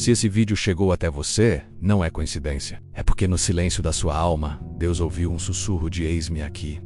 Se esse vídeo chegou até você, não é coincidência. É porque no silêncio da sua alma, Deus ouviu um sussurro de eis-me aqui.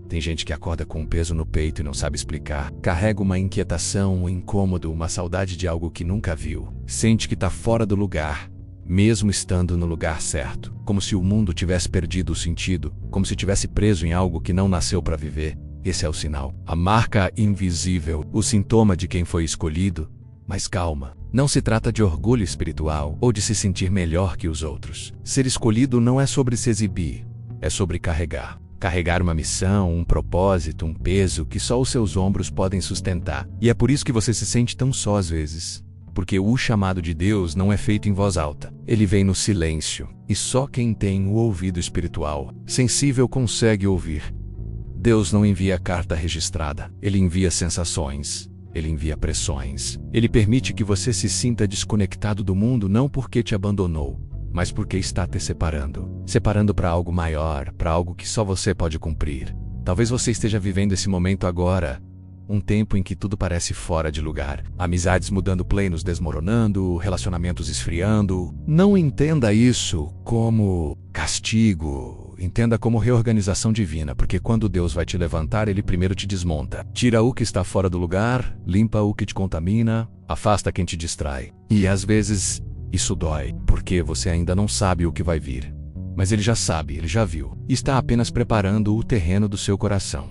Tem gente que acorda com um peso no peito e não sabe explicar. Carrega uma inquietação, um incômodo, uma saudade de algo que nunca viu. Sente que está fora do lugar, mesmo estando no lugar certo. Como se o mundo tivesse perdido o sentido, como se tivesse preso em algo que não nasceu para viver. Esse é o sinal. A marca invisível, o sintoma de quem foi escolhido. Mas calma, não se trata de orgulho espiritual ou de se sentir melhor que os outros. Ser escolhido não é sobre se exibir, é sobre carregar. Carregar uma missão, um propósito, um peso que só os seus ombros podem sustentar. E é por isso que você se sente tão só às vezes. Porque o chamado de Deus não é feito em voz alta. Ele vem no silêncio. E só quem tem o ouvido espiritual, sensível, consegue ouvir. Deus não envia carta registrada. Ele envia sensações. Ele envia pressões. Ele permite que você se sinta desconectado do mundo não porque te abandonou, mas porque está te separando. Separando para algo maior, para algo que só você pode cumprir. Talvez você esteja vivendo esse momento agora, um tempo em que tudo parece fora de lugar. Amizades mudando, planos desmoronando, relacionamentos esfriando. Não entenda isso como castigo. Entenda como reorganização divina, porque quando Deus vai te levantar, Ele primeiro te desmonta. Tira o que está fora do lugar, limpa o que te contamina, afasta quem te distrai. E às vezes, isso dói, porque você ainda não sabe o que vai vir. Mas Ele já sabe, Ele já viu. E está apenas preparando o terreno do seu coração.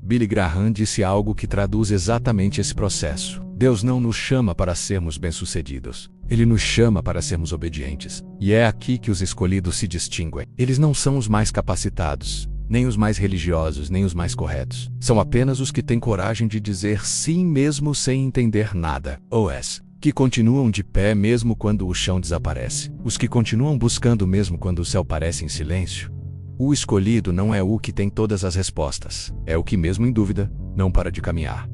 Billy Graham disse algo que traduz exatamente esse processo. Deus não nos chama para sermos bem-sucedidos. Ele nos chama para sermos obedientes. E é aqui que os escolhidos se distinguem. Eles não são os mais capacitados, nem os mais religiosos, nem os mais corretos. São apenas os que têm coragem de dizer sim mesmo sem entender nada. Os que continuam de pé mesmo quando o chão desaparece. Os que continuam buscando mesmo quando o céu parece em silêncio. O escolhido não é o que tem todas as respostas. É o que, mesmo em dúvida, não para de caminhar.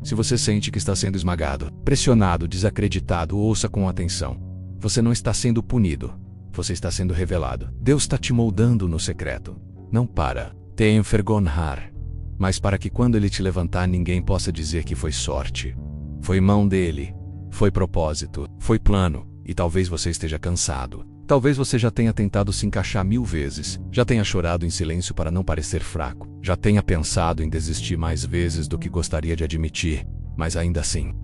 Se você sente que está sendo esmagado, pressionado, desacreditado, ouça com atenção. Você não está sendo punido. Você está sendo revelado. Deus está te moldando no secreto. Não para te envergonhar, mas para que quando Ele te levantar ninguém possa dizer que foi sorte. Foi mão dele. Foi propósito. Foi plano. E talvez você esteja cansado. Talvez você já tenha tentado se encaixar 1000 vezes, já tenha chorado em silêncio para não parecer fraco, já tenha pensado em desistir mais vezes do que gostaria de admitir, mas ainda assim,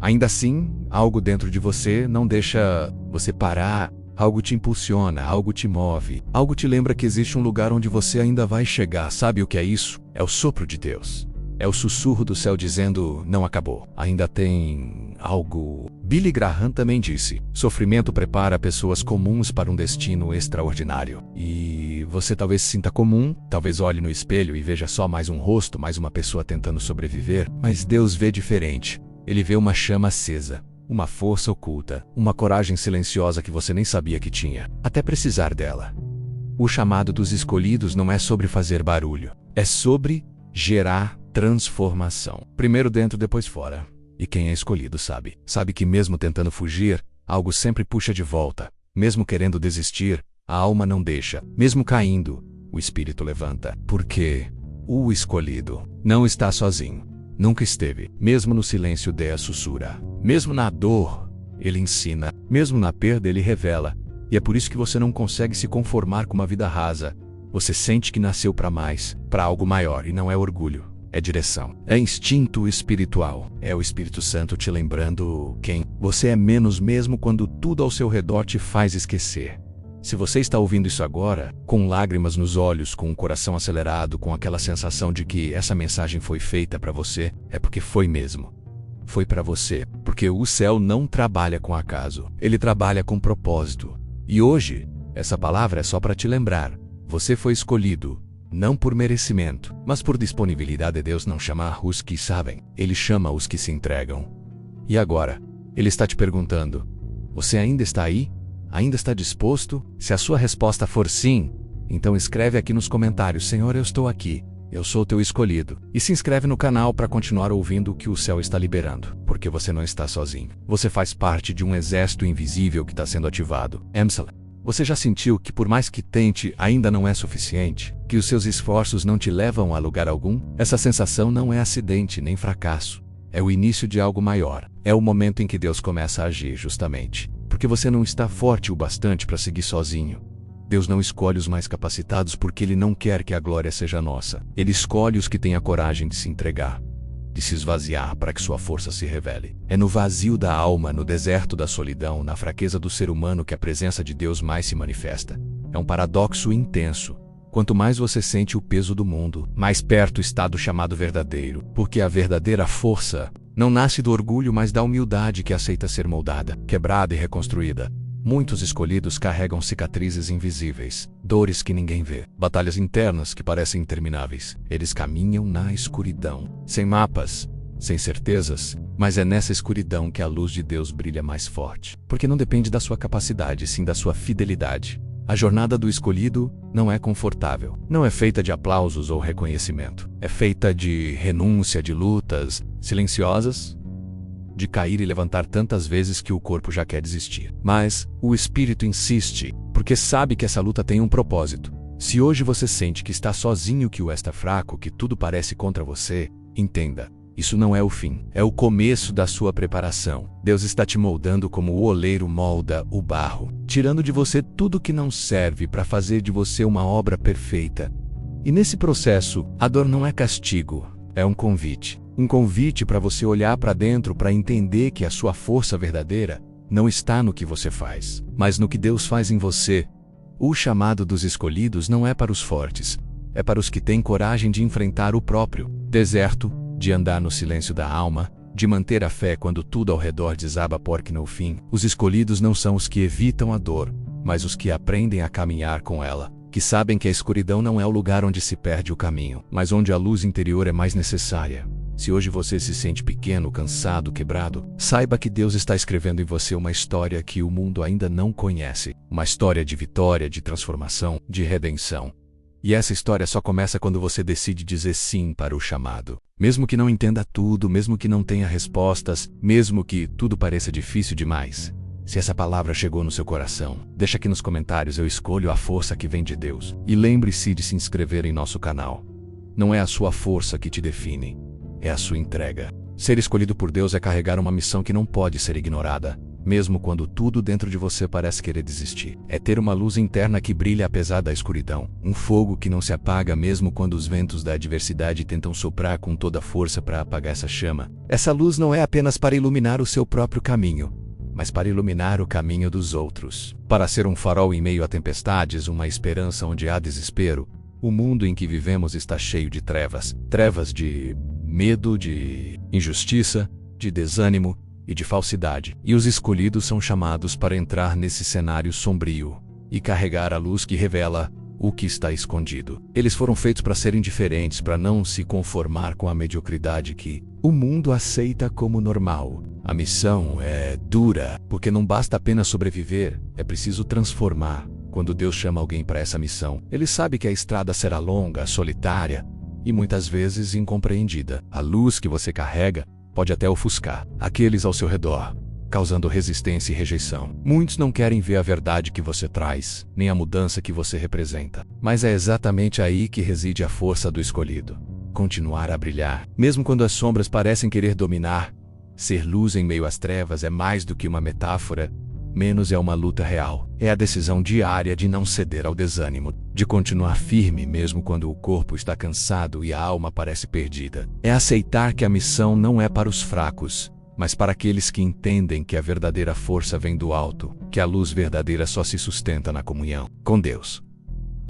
algo dentro de você não deixa você parar, algo te impulsiona, algo te move, algo te lembra que existe um lugar onde você ainda vai chegar. Sabe o que é isso? É o sopro de Deus. É o sussurro do céu dizendo, não acabou, ainda tem algo. Billy Graham também disse, sofrimento prepara pessoas comuns para um destino extraordinário. E você talvez se sinta comum, talvez olhe no espelho e veja só mais um rosto, mais uma pessoa tentando sobreviver, mas Deus vê diferente. Ele vê uma chama acesa, uma força oculta, uma coragem silenciosa que você nem sabia que tinha, até precisar dela. O chamado dos escolhidos não é sobre fazer barulho, é sobre gerar transformação. Primeiro dentro, depois fora. E quem é escolhido sabe. Sabe que mesmo tentando fugir, algo sempre puxa de volta. Mesmo querendo desistir, a alma não deixa. Mesmo caindo, o espírito levanta. Porque o escolhido não está sozinho. Nunca esteve. Mesmo no silêncio, Deus sussurra. Mesmo na dor, Ele ensina. Mesmo na perda, Ele revela. E é por isso que você não consegue se conformar com uma vida rasa. Você sente que nasceu para mais, para algo maior, e não é orgulho. É direção. É instinto espiritual. É o Espírito Santo te lembrando quem você é menos mesmo quando tudo ao seu redor te faz esquecer. Se você está ouvindo isso agora, com lágrimas nos olhos, com o coração acelerado, com aquela sensação de que essa mensagem foi feita para você, é porque foi mesmo. Foi para você. Porque o céu não trabalha com acaso. Ele trabalha com propósito. E hoje, essa palavra é só para te lembrar. Você foi escolhido. Não por merecimento, mas por disponibilidade. Deus não chama os que sabem, Ele chama os que se entregam. E agora, Ele está te perguntando, você ainda está aí? Ainda está disposto? Se a sua resposta for sim, então escreve aqui nos comentários, Senhor, eu estou aqui, eu sou teu escolhido. E se inscreve no canal para continuar ouvindo o que o céu está liberando, porque você não está sozinho. Você faz parte de um exército invisível que está sendo ativado. Emsala. Você já sentiu que, por mais que tente, ainda não é suficiente? Que os seus esforços não te levam a lugar algum? Essa sensação não é acidente nem fracasso. É o início de algo maior. É o momento em que Deus começa a agir, justamente porque você não está forte o bastante para seguir sozinho. Deus não escolhe os mais capacitados porque Ele não quer que a glória seja nossa. Ele escolhe os que têm a coragem de se entregar, de se esvaziar para que sua força se revele. É no vazio da alma, no deserto da solidão, na fraqueza do ser humano que a presença de Deus mais se manifesta. É um paradoxo intenso. Quanto mais você sente o peso do mundo, mais perto está do chamado verdadeiro, porque a verdadeira força não nasce do orgulho, mas da humildade que aceita ser moldada, quebrada e reconstruída. Muitos escolhidos carregam cicatrizes invisíveis, dores que ninguém vê, batalhas internas que parecem intermináveis. Eles caminham na escuridão, sem mapas, sem certezas, mas é nessa escuridão que a luz de Deus brilha mais forte, porque não depende da sua capacidade, sim da sua fidelidade. A jornada do escolhido não é confortável, não é feita de aplausos ou reconhecimento. É feita de renúncia, de lutas silenciosas, de cair e levantar tantas vezes que o corpo já quer desistir. Mas o espírito insiste, porque sabe que essa luta tem um propósito. Se hoje você sente que está sozinho, que o está fraco, que tudo parece contra você, entenda. Isso não é o fim, é o começo da sua preparação. Deus está te moldando como o oleiro molda o barro, tirando de você tudo que não serve para fazer de você uma obra perfeita. E nesse processo, a dor não é castigo, é um convite. Um convite para você olhar para dentro, para entender que a sua força verdadeira não está no que você faz, mas no que Deus faz em você. O chamado dos escolhidos não é para os fortes, é para os que têm coragem de enfrentar o próprio deserto, de andar no silêncio da alma, de manter a fé quando tudo ao redor desaba, porque no fim, os escolhidos não são os que evitam a dor, mas os que aprendem a caminhar com ela, que sabem que a escuridão não é o lugar onde se perde o caminho, mas onde a luz interior é mais necessária. Se hoje você se sente pequeno, cansado, quebrado, saiba que Deus está escrevendo em você uma história que o mundo ainda não conhece, uma história de vitória, de transformação, de redenção. E essa história só começa quando você decide dizer sim para o chamado. Mesmo que não entenda tudo, mesmo que não tenha respostas, mesmo que tudo pareça difícil demais. Se essa palavra chegou no seu coração, deixa aqui nos comentários, eu escolho a força que vem de Deus. E lembre-se de se inscrever em nosso canal. Não é a sua força que te define, é a sua entrega. Ser escolhido por Deus é carregar uma missão que não pode ser ignorada, mesmo quando tudo dentro de você parece querer desistir. É ter uma luz interna que brilha apesar da escuridão. Um fogo que não se apaga mesmo quando os ventos da adversidade tentam soprar com toda a força para apagar essa chama. Essa luz não é apenas para iluminar o seu próprio caminho, mas para iluminar o caminho dos outros. Para ser um farol em meio a tempestades, uma esperança onde há desespero. O mundo em que vivemos está cheio de trevas. Trevas de medo, de injustiça, de desânimo e de falsidade. E os escolhidos são chamados para entrar nesse cenário sombrio e carregar a luz que revela o que está escondido. Eles foram feitos para serem diferentes, para não se conformar com a mediocridade que o mundo aceita como normal. A missão é dura, porque não basta apenas sobreviver, é preciso transformar. Quando Deus chama alguém para essa missão, Ele sabe que a estrada será longa, solitária e muitas vezes incompreendida. A luz que você carrega pode até ofuscar aqueles ao seu redor, causando resistência e rejeição. Muitos não querem ver a verdade que você traz, nem a mudança que você representa. Mas é exatamente aí que reside a força do escolhido. Continuar a brilhar, mesmo quando as sombras parecem querer dominar. Ser luz em meio às trevas é mais do que uma metáfora, menos é uma luta real. É a decisão diária de não ceder ao desânimo, de continuar firme mesmo quando o corpo está cansado e a alma parece perdida. É aceitar que a missão não é para os fracos, mas para aqueles que entendem que a verdadeira força vem do alto, que a luz verdadeira só se sustenta na comunhão com Deus.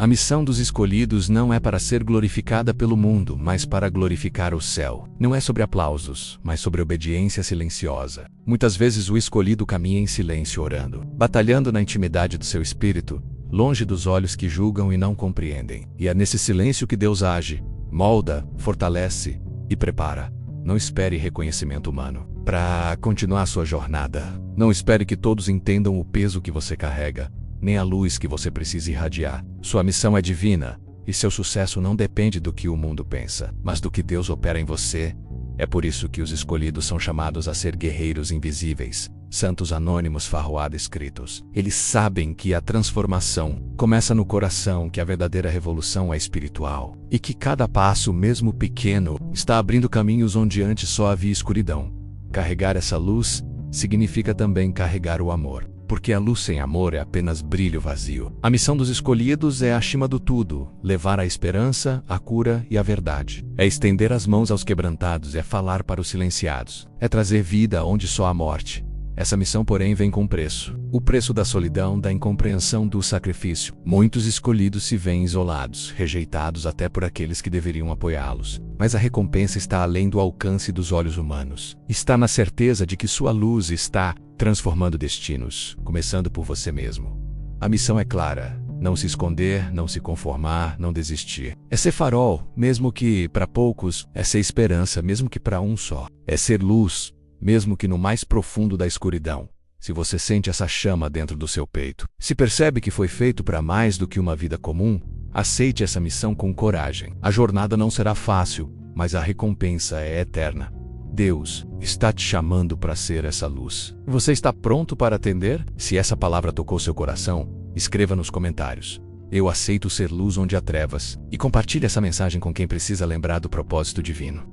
A missão dos escolhidos não é para ser glorificada pelo mundo, mas para glorificar o céu. Não é sobre aplausos, mas sobre obediência silenciosa. Muitas vezes o escolhido caminha em silêncio orando, batalhando na intimidade do seu espírito, longe dos olhos que julgam e não compreendem. E é nesse silêncio que Deus age, molda, fortalece e prepara. Não espere reconhecimento humano para continuar sua jornada. Não espere que todos entendam o peso que você carrega, nem a luz que você precisa irradiar. Sua missão é divina, e seu sucesso não depende do que o mundo pensa, mas do que Deus opera em você. É por isso que os escolhidos são chamados a ser guerreiros invisíveis, santos anônimos farroada escritos. Eles sabem que a transformação começa no coração, que a verdadeira revolução é espiritual, e que cada passo, mesmo pequeno, está abrindo caminhos onde antes só havia escuridão. Carregar essa luz significa também carregar o amor, porque a luz sem amor é apenas brilho vazio. A missão dos escolhidos é, acima do tudo, levar a esperança, a cura e a verdade. É estender as mãos aos quebrantados, é falar para os silenciados, é trazer vida onde só há morte. Essa missão, porém, vem com preço. O preço da solidão, da incompreensão, do sacrifício. Muitos escolhidos se veem isolados, rejeitados até por aqueles que deveriam apoiá-los. Mas a recompensa está além do alcance dos olhos humanos. Está na certeza de que sua luz está transformando destinos, começando por você mesmo. A missão é clara: não se esconder, não se conformar, não desistir. É ser farol, mesmo que para poucos; é ser esperança, mesmo que para um só. É ser luz, mesmo que no mais profundo da escuridão. Se você sente essa chama dentro do seu peito, se percebe que foi feito para mais do que uma vida comum, aceite essa missão com coragem. A jornada não será fácil, mas a recompensa é eterna. Deus está te chamando para ser essa luz. Você está pronto para atender? Se essa palavra tocou seu coração, escreva nos comentários: eu aceito ser luz onde há trevas. E compartilhe essa mensagem com quem precisa lembrar do propósito divino.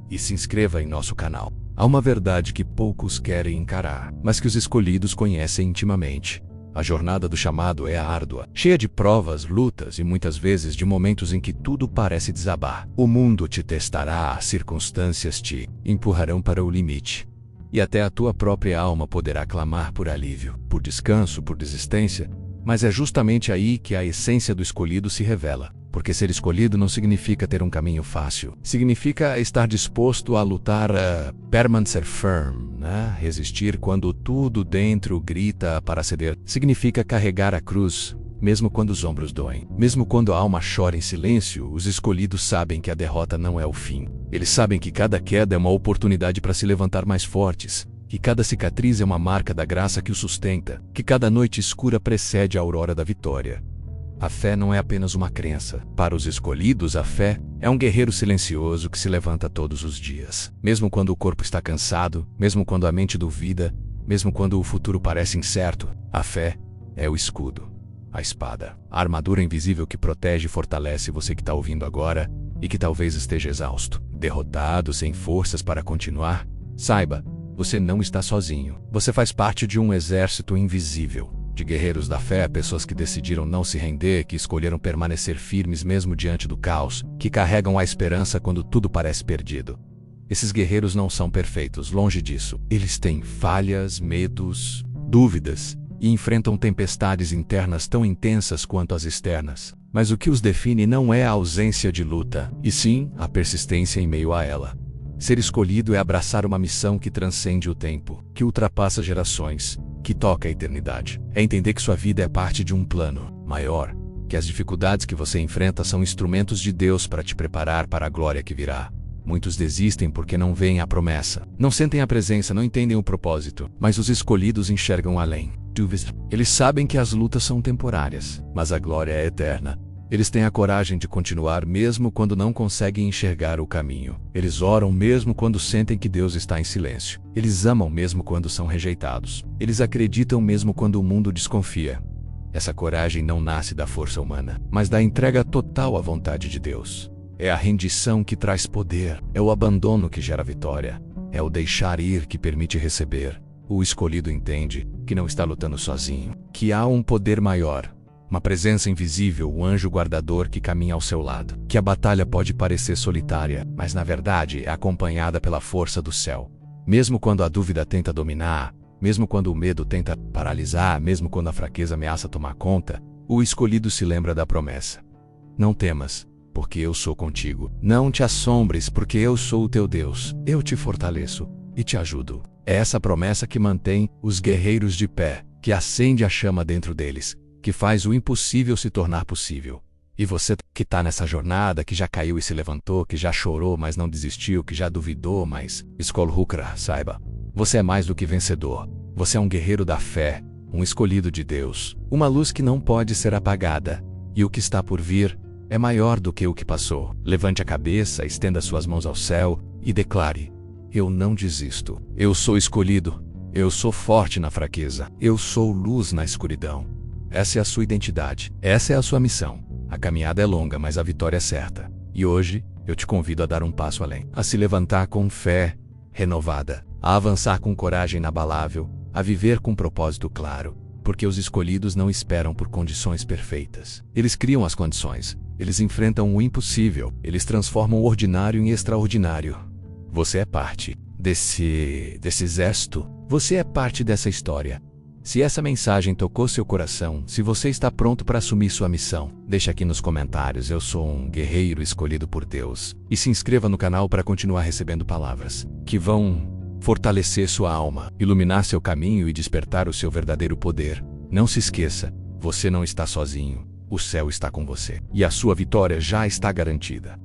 E se inscreva em nosso canal. Há uma verdade que poucos querem encarar, mas que os escolhidos conhecem intimamente. A jornada do chamado é árdua, cheia de provas, lutas e muitas vezes de momentos em que tudo parece desabar. O mundo te testará, as circunstâncias te empurrarão para o limite. E até a tua própria alma poderá clamar por alívio, por descanso, por desistência. Mas é justamente aí que a essência do escolhido se revela. Porque ser escolhido não significa ter um caminho fácil. Significa estar disposto a lutar, permanecer firm, resistir quando tudo dentro grita para ceder. Significa carregar a cruz, mesmo quando os ombros doem. Mesmo quando a alma chora em silêncio, os escolhidos sabem que a derrota não é o fim. Eles sabem que cada queda é uma oportunidade para se levantar mais fortes. Que cada cicatriz é uma marca da graça que o sustenta. Que cada noite escura precede a aurora da vitória. A fé não é apenas uma crença. Para os escolhidos, a fé é um guerreiro silencioso que se levanta todos os dias. Mesmo quando o corpo está cansado, mesmo quando a mente duvida, mesmo quando o futuro parece incerto, a fé é o escudo, a espada, a armadura invisível que protege e fortalece você que está ouvindo agora e que talvez esteja exausto, derrotado, sem forças para continuar. Saiba, você não está sozinho. Você faz parte de um exército invisível. De guerreiros da fé, pessoas que decidiram não se render, que escolheram permanecer firmes mesmo diante do caos, que carregam a esperança quando tudo parece perdido. Esses guerreiros não são perfeitos, longe disso. Eles têm falhas, medos, dúvidas e enfrentam tempestades internas tão intensas quanto as externas. Mas o que os define não é a ausência de luta, e sim a persistência em meio a ela. Ser escolhido é abraçar uma missão que transcende o tempo, que ultrapassa gerações, que toca a eternidade. É entender que sua vida é parte de um plano maior, que as dificuldades que você enfrenta são instrumentos de Deus para te preparar para a glória que virá. Muitos desistem porque não veem a promessa, não sentem a presença, não entendem o propósito, mas os escolhidos enxergam além. Eles sabem que as lutas são temporárias, mas a glória é eterna. Eles têm a coragem de continuar mesmo quando não conseguem enxergar o caminho. Eles oram mesmo quando sentem que Deus está em silêncio. Eles amam mesmo quando são rejeitados. Eles acreditam mesmo quando o mundo desconfia. Essa coragem não nasce da força humana, mas da entrega total à vontade de Deus. É a rendição que traz poder. É o abandono que gera vitória. É o deixar ir que permite receber. O escolhido entende que não está lutando sozinho, que há um poder maior. Uma presença invisível, um anjo guardador que caminha ao seu lado. Que a batalha pode parecer solitária, mas na verdade é acompanhada pela força do céu. Mesmo quando a dúvida tenta dominar, mesmo quando o medo tenta paralisar, mesmo quando a fraqueza ameaça tomar conta, o escolhido se lembra da promessa. Não temas, porque eu sou contigo. Não te assombres, porque eu sou o teu Deus. Eu te fortaleço e te ajudo. É essa promessa que mantém os guerreiros de pé, que acende a chama dentro deles, que faz o impossível se tornar possível. E você que está nessa jornada, que já caiu e se levantou, que já chorou, mas não desistiu, que já duvidou, mas Skol-Hukra, saiba, você é mais do que vencedor. Você é um guerreiro da fé, um escolhido de Deus, uma luz que não pode ser apagada. E o que está por vir é maior do que o que passou. Levante a cabeça, estenda suas mãos ao céu e declare: eu não desisto. Eu sou escolhido. Eu sou forte na fraqueza. Eu sou luz na escuridão. Essa é a sua identidade. Essa é a sua missão. A caminhada é longa, mas a vitória é certa. E hoje, eu te convido a dar um passo além. A se levantar com fé renovada. A avançar com coragem inabalável. A viver com propósito claro. Porque os escolhidos não esperam por condições perfeitas. Eles criam as condições. Eles enfrentam o impossível. Eles transformam o ordinário em extraordinário. Você é parte desse exército. Você é parte dessa história. Se essa mensagem tocou seu coração, se você está pronto para assumir sua missão, deixa aqui nos comentários: eu sou um guerreiro escolhido por Deus. E se inscreva no canal para continuar recebendo palavras que vão fortalecer sua alma, iluminar seu caminho e despertar o seu verdadeiro poder. Não se esqueça, você não está sozinho. O céu está com você. E a sua vitória já está garantida.